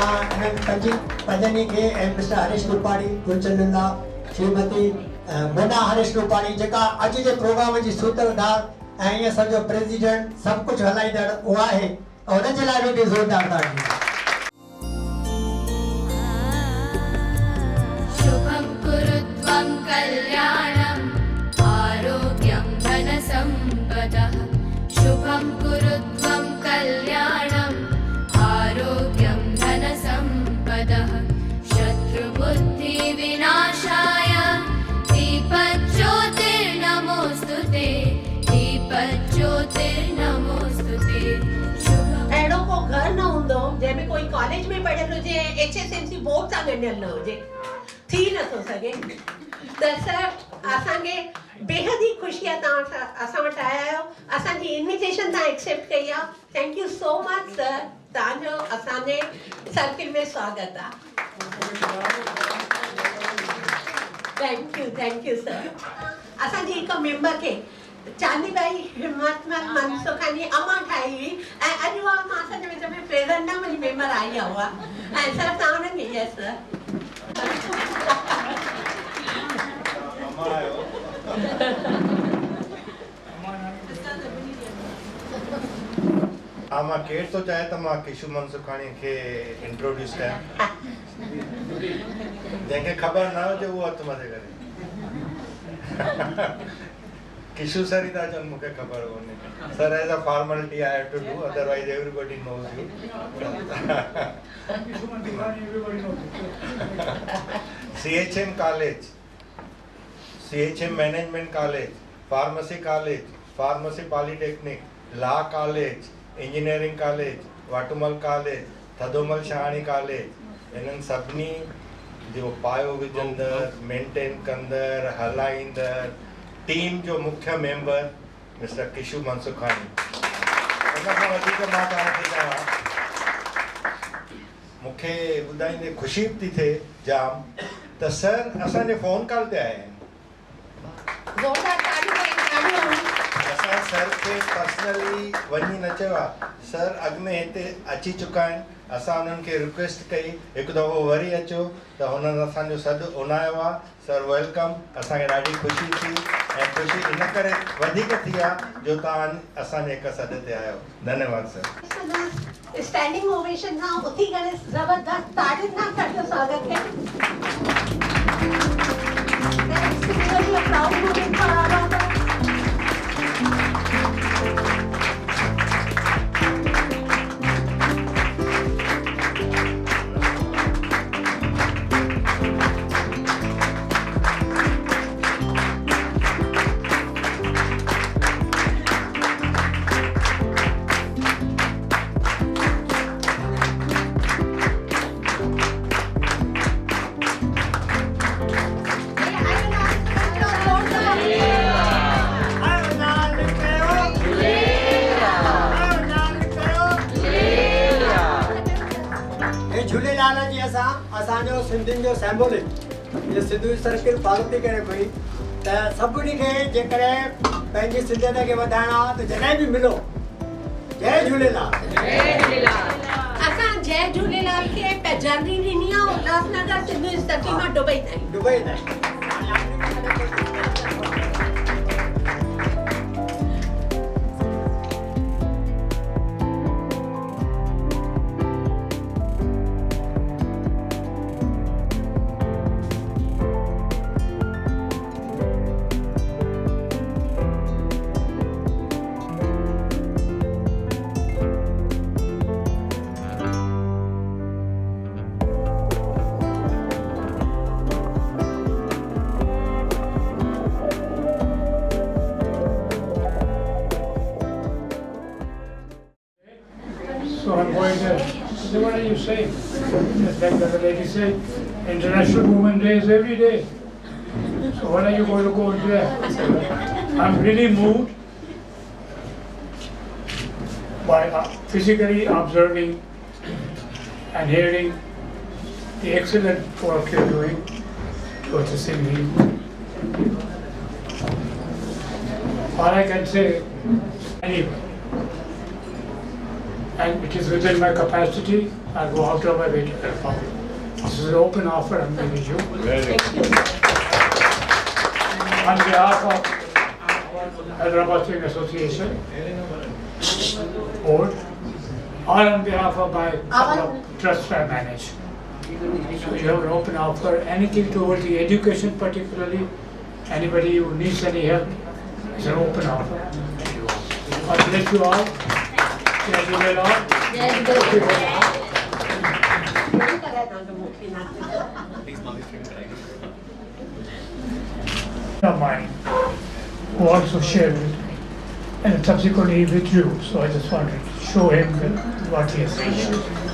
पंजनी के मिस्टर हरीश रूपाणी गुलचंदा श्रीमती मोना हरीश रूपाणी जेका अज जे प्रोग्राम जी सूत्रधार ऐं ईअं सम्झो प्रेसिडेंट सभु कुझु हलाईंदड़ उहा आहे उन जे लाइ बि ज़ोरदार ताड़ी शुभं कुरुत्वं कल्याणं आरोग्यं धनसम्पदः शुभं कुरुत्वं कल्याणं आरोग्यं धनसम्पदः शत्रुबुद्धिविनाशाय दीपज्योतिर्नमोस्तुते दीपज्योतिर्नमोस्तुते अहिड़ो को घर न हूंदो जंहिंमें कोई कॉलेज में पढ़ियल हुजे HSMC बोर्ड सां ॻंढियल न हुजे थी नथो सघे त सर असांखे बेहद ई ख़ुशी आहे तव्हां असां वटि आया आहियो असांजी इन्विटेशन तव्हां एक्सेप्ट कई आहे thank you so much sir तव्हांजो असांजे सर्किल में स्वागत आहे थैंक यू सर असांजी हिकु मेंबर खे चांदीबाई हिम्मतमल मनसुखानी अमा ठाही हुई ऐं अॼु उहा मां असांजे विच में प्रेज़ेंट न मुंहिंजी मेंबर आई आहे उहा ऐं सर तव्हां हुनखे यस सर मां केर तो चाहे तो मां किशु मनसुखानी के इंट्रोड्यूस कयां जंहिंखे ख़बर न हुजे उहो हथु मथे करे किशु सर ही था चवनि मूंखे ख़बर कोन्हे sir as a formality I have to do otherwise everybody knows you CHM college CHM management college pharmacy college pharmacy polytechnic law college engineering college Watumull college Thadomal Shahani college इन्हनि सभिनी जो पायो विझंदड़ मेंटेन कंदड़ हलाईंदड़ टीम जो मुख्य मेंबर मिस्टर किशु मनसुखानी उन खां वधीक मां तव्हांखे चवां मूंखे ॿुधाईंदे ख़ुशी थी थिए जाम त सर असांजे फ़ोन कॉल ते आया आहिनि असां सर खे पर्सनली वञी न चयो आहे सर अॻु में हिते अची चुका आहिनि असां उन्हनि खे रिक्वेस्ट कई हिकु दफ़ो वरी अचो त हुननि असांजो सॾु उणायो आहे सर वेलकम असांखे ॾाढी ख़ुशी थी ऐं ख़ुशी इन करे वधीक थी आहे जो तव्हां असांजे हिकु सॾ ते आहियो धन्यवाद सर स्टैंडिंग ओवेशन सां उथी करे ज़बरदस्त ताड़ियुनि सां तव्हांजो स्वागत कयां असांजो सिंधियुनि जो सिंबॉलिक ये सिंधु सर्किल फॉलो थी करे पई त सभिनी खे जेकॾहिं पंहिंजी सिंधियत खे वधाइणो आहे त जॾहिं बि मिलो जय झूलेलाल असां जय झूलेलाल खे जर्नी ॾिनी आहे उल्हासनगर सिंधु सर्किल मां दुबई ताईं So I'm going to, so what are you saying? Just like the lady said, International Women's Day is every day. So when are you going to go there? I'm really moved by physically observing and hearing the excellent work you're doing towards the Sindhi. All I can say, anyway. and it is within my capacity. I'll go out of my way to help out. This is an open offer I'm giving you. On behalf of Hyderabad Film Association Board, or on behalf of my trust I manage. So you have an open offer, anything towards the education particularly, anybody who needs any help, it's an open offer. God bless you all. Jai Jai of mine who also shared with me and subsequently withdrew, so I just wanted to show him what he has reached.